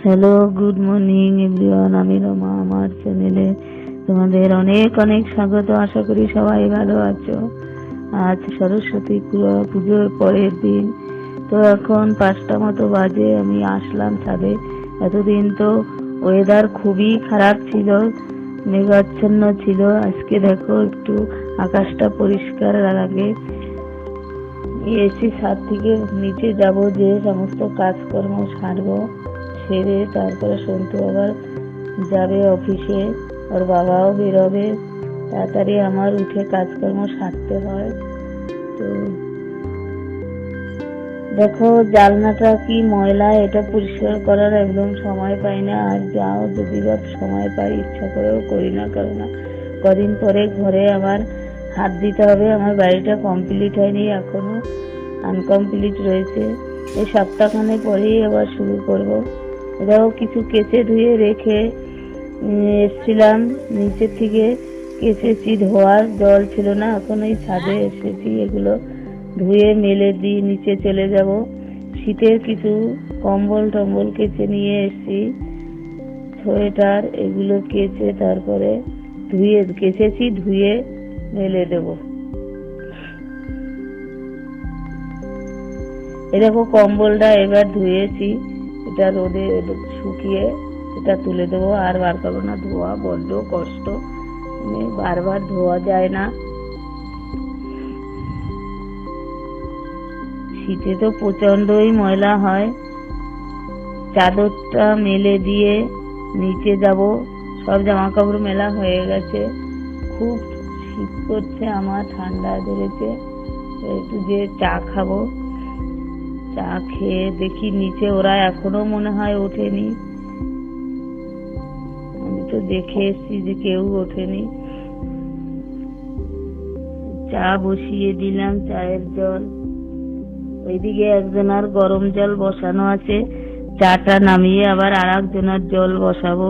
Hello, good morning everyone. আমি রমা, আমার চ্যানেলে তোমাদের অনেক অনেক স্বাগত। আশা করি সবাই ভালো আছো। আজ সরস্বতী পুজোর পরের দিন, তো এখন 5টা মতো বাজে। আমি আসলাম ছাদে। এতদিন তো ওয়েদার খুবই খারাপ ছিল, মেঘাচ্ছন্ন ছিল। আজকে দেখো একটু আকাশটা পরিষ্কার লাগে। এসি ছাদ থেকে নিচে যাব, যে সমস্ত কাজকর্ম সারবো, সেরে তারপরে সন্তু আবার যাবে অফিসে, ওর বাবাও বেরোবে। তাড়াতাড়ি আমার উঠে কাজকর্ম সারতে হয়। তো দেখো জানলাটা কি ময়লা, এটা পরিষ্কার করার একদম সময় পাই না। আর যাও যদি বা সময় পাই, ইচ্ছা করেও করি না, কারণ কদিন পরে ঘরে আবার হাত দিতে হবে। আমার বাড়িটা কমপ্লিট হয়নি, এখনো আনকমপ্লিট রয়েছে। এই সপ্তাহখানে পরেই আবার শুরু করব। এটাও কিছু কেচে ধুয়ে রেখে এসছিলাম নিচের থেকে, কেচেছি, ধোয়ার জল ছিল না। এখন এই ছাদে এসেছি, এগুলো ধুয়ে মেলে দিয়ে নিচে চলে যাব। শীতের কিছু কম্বল টম্বল কেচে নিয়ে এসছি, সোয়েটার, এগুলো কেচে তারপরে কেচেছি, ধুয়ে মেলে দেব। এরকম কম্বলটা এবার ধুয়েছি, এটা রোদে শুকিয়ে এটা তুলে দেবো। আর বার করবো না, ধোয়া বড্ড কষ্ট, বারবার ধোয়া যায় না। শীতে তো প্রচন্ডই ময়লা হয়। চাদরটা মেলে দিয়ে নিচে যাব। সব জামা কাপড় মেলা হয়ে গেছে। খুব শীত করছে, আমার ঠান্ডা ধরেছে। একটু যে চা খাবো, চা খেয়ে দেখি নিচে ওরা এখনো মনে হয় ওঠেনি। আমি তো দেখে এসছি যে কেউ ওঠেনি। চা বসিয়ে দিলাম, চায়ের জল। ওইদিকে একজনের গরম জল বসানো আছে, চাটা নামিয়ে আবার আর একজনের জল বসাবো।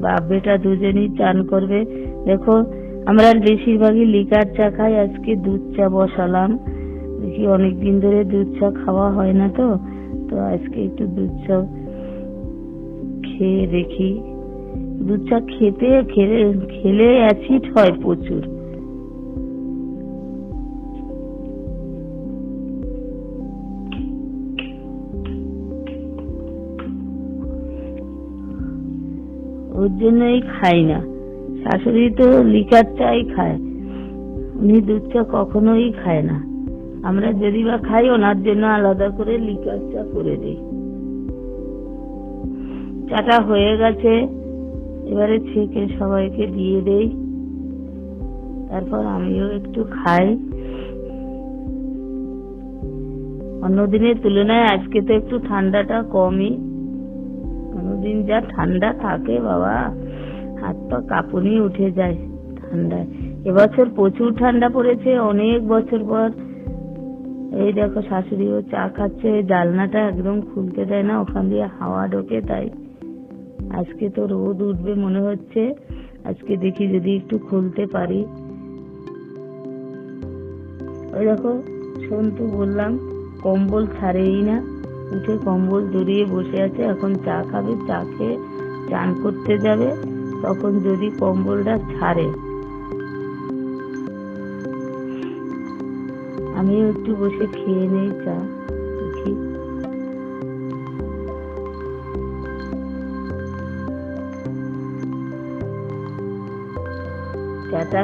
বাপ বেটা দুজনই চান করবে। দেখো আমরা বেশিরভাগই লিকার চা খাই, আজকে দুধ চা বসালাম। দেখি অনেকদিন ধরে দুধ চা খাওয়া হয় না, তো তো আজকে একটু দুধ চা খেয়ে দেখি। দুধ চা খেলে অ্যাসিড হয় প্রচুর। ওর জন্যই খাই না। শাশুড়ি তো লিকার চাই খায়, উনি দুধ চা কখনোই খায় না। আমরা যদি বা খাই, ওনার জন্য আলাদা করে লিকার চা করে দিই। চাটা হয়ে গেছে, এবারে ছেঁকে সবাইকে দিয়ে দেই, তারপর আমিও একটু খাই। অন্যদিনের তুলনায় আজকে তো একটু ঠান্ডাটা কমই। অন্যদিন যা ঠান্ডা থাকে বাবা, হাত পা কাঁপুনি উঠে যায় ঠান্ডায়। এবছর প্রচুর ঠান্ডা পড়েছে, অনেক বছর পর। এই দেখো শাশুড়িও চা খাচ্ছে, জানলাটা একদম খুলতে দেয় না, ওখান দিয়ে হাওয়া ঢোকে। তাই আজকে তো রোদ উঠবে মনে হচ্ছে। আজকে দেখি যদি একটু খুলতে পারি। ওই দেখো সন্তু বললাম কম্বল ছাড়েই না, উঠে কম্বল জড়িয়ে বসে আছে। এখন চা খাবে, চা খেয়ে চান করতে যাবে, তখন যদি কম্বলটা ছাড়ে। আমিও একটু বসে খেয়ে নেই চা, দেখি। চাটা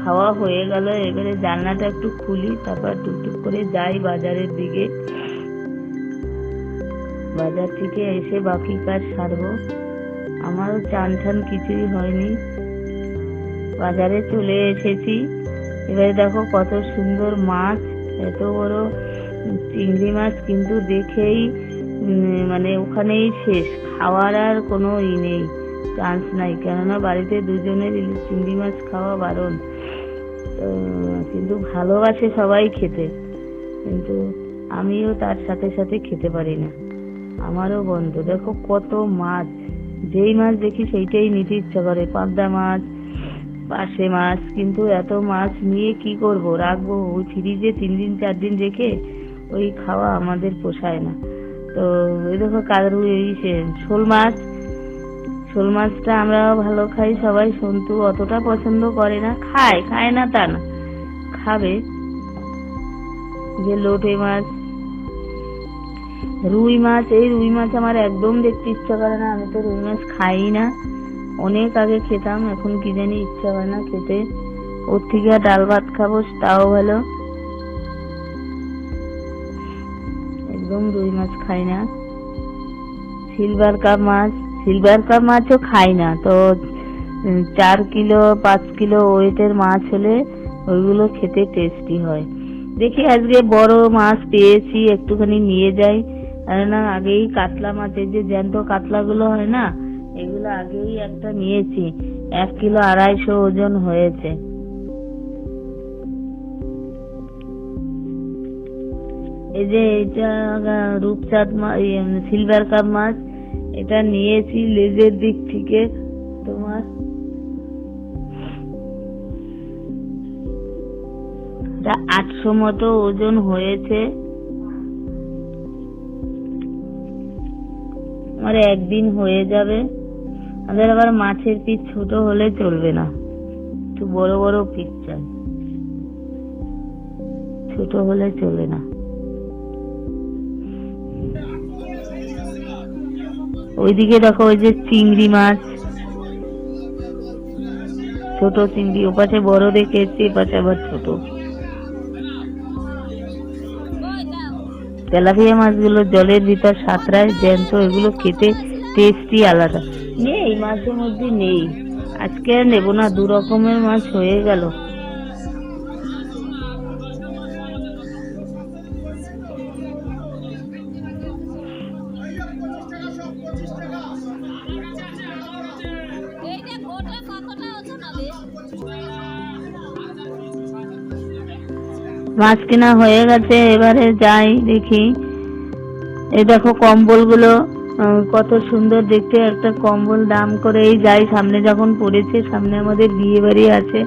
খাওয়া হয়ে গেল, এবারে জানলাটা একটু খুলি, তারপর টুকটুক করে যাই বাজারের দিকে। বাজার থেকে এসে বাকি কাজ সারবো। আমারও চান ঠান কিছুই হয়নি, বাজারে চলে এসেছি। এবারে দেখো কত সুন্দর মাছ, এত বড় চিংড়ি মাছ, কিন্তু দেখেই মানে ওখানেই শেষ, খাওয়ার আর কোনো নেই, চান্স নাই। কেননা বাড়িতে দুজনের ইলিশ চিংড়ি মাছ খাওয়া বারণ। কিন্তু ভালোবাসে সবাই খেতে, কিন্তু আমিও তার সাথে সাথে খেতে পারি না, আমারও বন্ধ। দেখো কত মাছ, যেই মাছ দেখি সেইটাই নিতে ইচ্ছা করে। পাবদা মাছ, পাশে মাছ, কিন্তু এত মাছ নিয়ে কি করব, রাখবো? ওই ফ্রিজে 3 দিন 4 দিন রেখে ওই খাওয়া আমাদের পোষায় না। তো এই দেখো কারু এই শোল মাছ, শোল মাছটা আমরা ভালো খাই সবাই, সন্তু অতটা পছন্দ করে না, খায় না তা না, খাবে। যে লোটে মাছ, রুই মাছ, এই রুই মাছ আমার একদম দেখতে ইচ্ছা করে না, আমি তো রুই মাছ খাই না। অনেক আগে খেতাম, এখন কি জানি ইচ্ছা হয় না খেতে। ওর থেকে ডাল ভাত খাবো তাও ভালো, একদম রুই মাছ খাই না। সিলভার কাপ মাছও খাই না। তো 4 কিলো 5 কিলো ওয়েটের মাছ হলে ওইগুলো খেতে টেস্টি হয়। দেখি আজকে বড় মাছ পেয়েছি, একটুখানি নিয়ে যাই। না আগেই কাতলা মাছের যে জ্যান্ত কাতলাগুলো হয় না, এগুলো আগেই একটা নিয়েছি, 1 কিলো 250 ওজন হয়েছে। এই যে এটা রূপচাঁদ মাছ, সিলভার কাপ মাছ, এটা নিয়েছি লেজের দিক থেকে তোমার 800 মতো ওজন হয়েছে। আমার একদিন হয়ে যাবে। আমাদের আবার মাছের পিস ছোট হলে চলবে না, একটু বড় বড় পিস চাই, ছোট হলে চলবে না। ওইদিকে দেখো ওই যে চিংড়ি মাছ, ছোট চিংড়ি, ওপাশে বড় দেখেছি, এপাশে আবার ছোট। তেলাপিয়া মাছগুলো জলের ভিতর সাঁতরায়, জ্যান্ত, এগুলো খেতে টেস্টি আলাদা। নেই মাছের মধ্যে নেই, আজকে আর নেবো না, 2 রকমের মাছ হয়ে গেল। মাছ কেনা হয়ে গেছে, এবারে যাই দেখি। এই দেখো কম্বল গুলো কত সুন্দর দেখতে, একটা কম্বল দাম করে এই যাই, সামনে যখন পড়েছে, সামনে আমাদের বিয়ে বাড়ি আছে,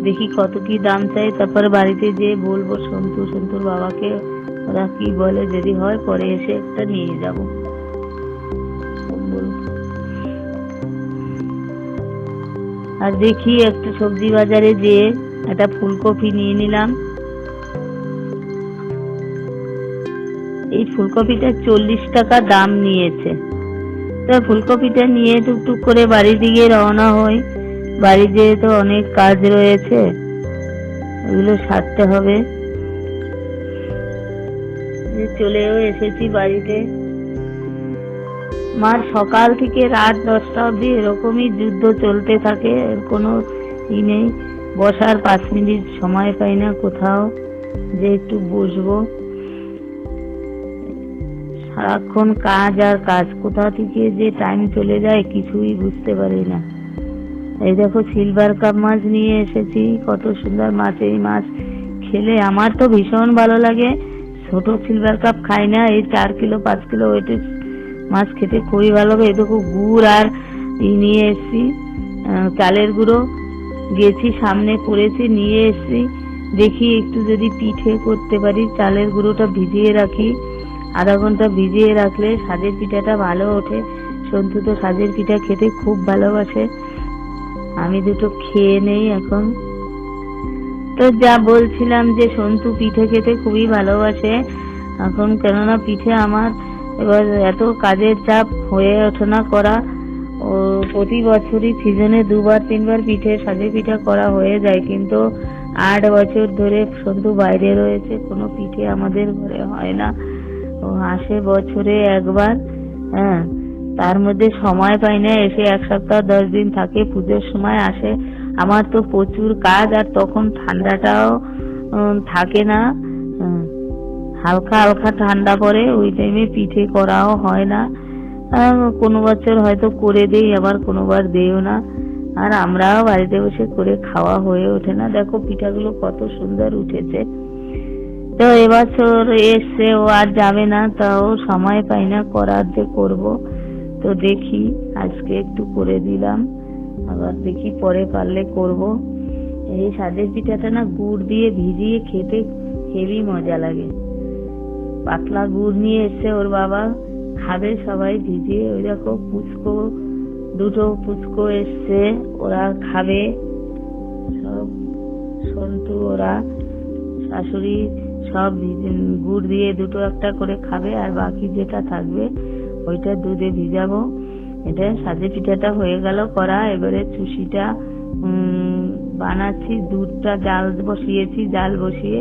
দেখি কত কি দাম চাই, তারপর বাড়িতে যেয়ে বলবো সন্তুর বাবাকে, ওরা কি বলে, যদি হয় পরে এসে একটা নিয়ে যাব কম্বল। আর দেখি একটা সবজি বাজারে যেয়ে একটা ফুলকপি নিয়ে নিলাম। এই ফুলকপিটা 40 টাকা দাম নিয়েছে। তো ফুলকপিটা নিয়ে টুকটুক করে বাড়ির দিকে রওনা হই। বাড়ি যেয়ে তো অনেক কাজ রয়েছে, ওগুলো সারতে হবে। চলেও এসেছি বাড়িতে। মার সকাল থেকে রাত 10টা অবধি এরকমই যুদ্ধ চলতে থাকে, এর কোনো ই নেই। বসার 5 মিনিট সময় পাই না কোথাও যে একটু বসবো, সারাক্ষণ কাজ আর কাজ, কোথা থেকে যে টাইম চলে যায় কিছুই বুঝতে পারি না। এই দেখো সিলভার কাপ মাছ নিয়ে এসেছি, কত সুন্দর মাছ। এই মাছ খেলে আমার তো ভীষণ ভালো লাগে। ছোট সিলভার কাপ খাই না, এই 4 কিলো 5 কিলো ওয়েটের মাছ খেতে খুবই ভালো লাগে। এই দেখো গুড় আর নিয়ে এসছি, চালের গুঁড়ো, গেছি সামনে করেছি, নিয়ে এসছি। দেখি একটু যদি পিঠে করতে পারি, চালের গুঁড়োটা ভিজিয়ে রাখি, আধা ঘন্টা ভিজিয়ে রাখলে সাজের পিঠাটা ভালো ওঠে। সন্তু তো সাজের পিঠা খেতে খুব ভালোবাসে, আমি দুটো খেয়ে নেই এখন। তো যা বলছিলাম যে সন্তু পিঠে খেতে খুবই ভালোবাসে এখন, কেননা পিঠে আমার এবার এত কাজের চাপ হয়ে ওঠে না করা। ও প্রতি বছরই সিজনে 2-3 বার পিঠে, সাজের পিঠা করা হয়ে যায়, কিন্তু 8 বছর ধরে সন্তু বাইরে রয়েছে, কোনো পিঠে আমাদের ঘরে হয় না। ও আসে বছরে 1বার, হ্যাঁ, তার মধ্যে সময় পাই না, এসে 1 সপ্তাহ 10 দিন থাকে, পুজোর সময় আসে। আমার তো প্রচুর কাজ, আর তখন ঠান্ডাটাও থাকে না, হালকা হালকা ঠান্ডা পড়ে, ওই টাইমে পিঠে করাও হয় না। কোনো বছর হয়তো করে দেই, আবার কোনোবার দেও না, আর আমরাও বাড়িতে বসে করে খাওয়া হয়ে ওঠে না। দেখো পিঠাগুলো কত সুন্দর উঠেছে। তো এবছর এসছে, ও আর যাবে না, তাও সময় পাই না করার, যে করবো। তো দেখি আজকে একটু করে দিলাম, আবার দেখি পরে পারলে করব। এই সাজের পিঠাটা না গুড় দিয়ে ভিজিয়ে খেতে হেবি মজা লাগে। পাতলা গুড় নিয়ে এসছে ওর বাবা, খাবে সবাই ভিজিয়ে। ওই দেখো পুচকো, দুটো পুচকো এসছে, ওরা খাবে সব। সন্তু ওরা শাশুড়ি সব গুড় দিয়ে দুটো একটা করে খাবে, আর বাকি যেটা থাকবে ওইটা দুধে ভিজাবো। এটা সাজে পিঠাটা হয়ে গেল করা। এবারে চুষিটা বানাচ্ছি। দুধটা জাল বসিয়েছি, জাল বসিয়ে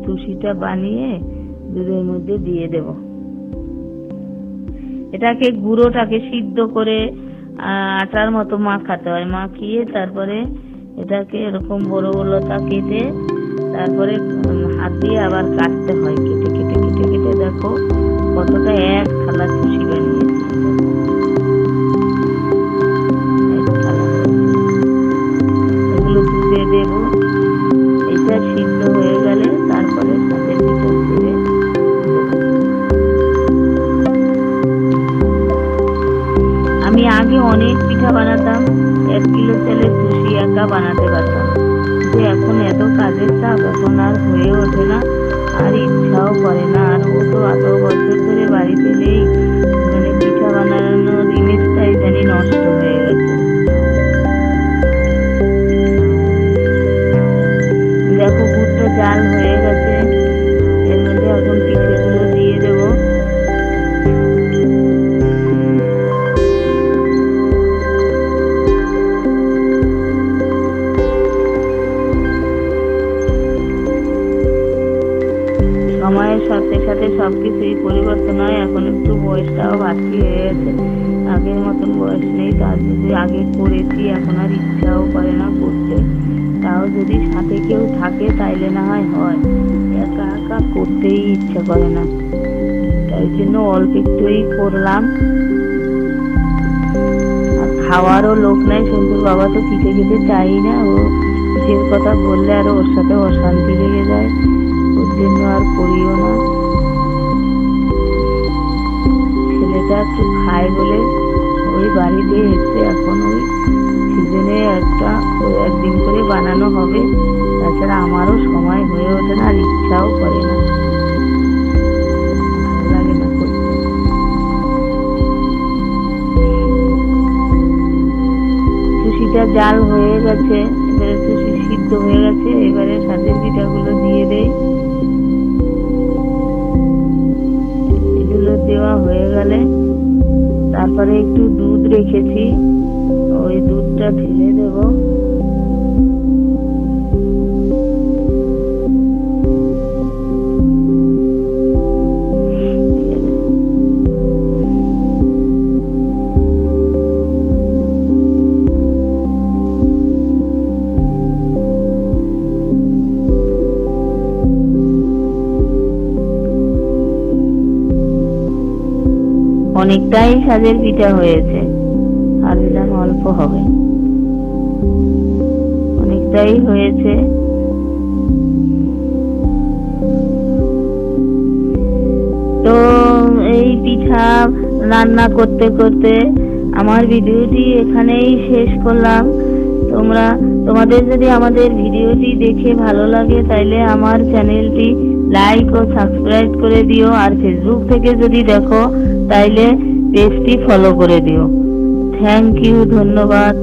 চুষিটা বানিয়ে দুধের মধ্যে দিয়ে দেব। এটাকে গুঁড়োটাকে সিদ্ধ করে আটার মতো মাখাতে হয়। মাখিয়ে তারপরে এটাকে এরকম বড় বড়টা কেটে তারপরে হাত দিয়ে আবার কাটতে হয়। কেটে কেটে কেটে কেটে দেখো কতটা এক থালা চুষি বানিয়েছি। এগুলো দুধে দেব। এটা সিদ্ধ হয়ে গেলে তারপরে সাথে পিঠা ছেড়ে আমি আগে অনেক পিঠা বানাতাম। 1 কিলো চালের চুষি একা বানাতে পারতাম, কিন্তু এখন এত কাজের চাপ, এখন আর হয়ে ওঠে না, আর ইচ্ছাও করে না। আর ও তো এত বছর ধরে বাড়িতে নেই, মানে পিঠা বানানোর জিনিসটাই জানি নষ্ট হয়ে গেছে। দেখো গুড়টা জাল হয়ে গেছে, এর মধ্যে এখন পিঠেগুলো দিয়ে দেবো। সময়ের সাথে সাথে সবকিছুই পরিবর্তন হয়। এখন একটু বয়সটাও বাড়তি হয়ে গেছে, আগের মতন বয়স নেই। তার যদি আগে করেছি, এখন আর ইচ্ছাও করে না করতে। তাও যদি সাথে কেউ থাকে তাইলে না হয়, একা একা করতেই ইচ্ছা করে না। তাই জন্য অল্প একটুই করলাম। আর খাওয়ারও লোক নাই। সন্তুর বাবা তো পিঠে খেতে চাই না, ও পিঠের কথা বললে আরো ওর সাথে অশান্তি লেগে যায়, ওর জন্য আর করিও না। ছেলেটা একটু খায় বলে ওই বাড়িতে এসছে। এখন ওই সিজনে একদিন করে বানানো হবে, তাছাড়া আমারও সময় হয়ে ওঠে না, আর ইচ্ছাও করে না, ভালো লাগে না করতে। চুষিটা জাল হয়ে গেছে, এবারে চুষি সিদ্ধ হয়ে গেছে। এবারে সাথে পিঠাগুলো দিয়ে দেই। এগুলো দেওয়া হয়ে গেলে তারপরে একটু দুধ রেখেছি, ওই দুধটা ঢেলে দেব। অনেকটাই সাজের পিঠা হয়েছে, আর দিলাম অল্প হবে, অনেকটাই হয়েছে। তো এই পিঠা রান্না করতে করতে আমার ভিডিওটি এখানেই শেষ করলাম। তোমাদের যদি আমাদের ভিডিওটি দেখে ভালো লাগে তাইলে আমার চ্যানেলটি লাইক ও সাবস্ক্রাইব করে দিও। আর ফেসবুক থেকে যদি দেখো তাইলে পেজটি ফলো করে দিও। থ্যাংক ইউ, ধন্যবাদ।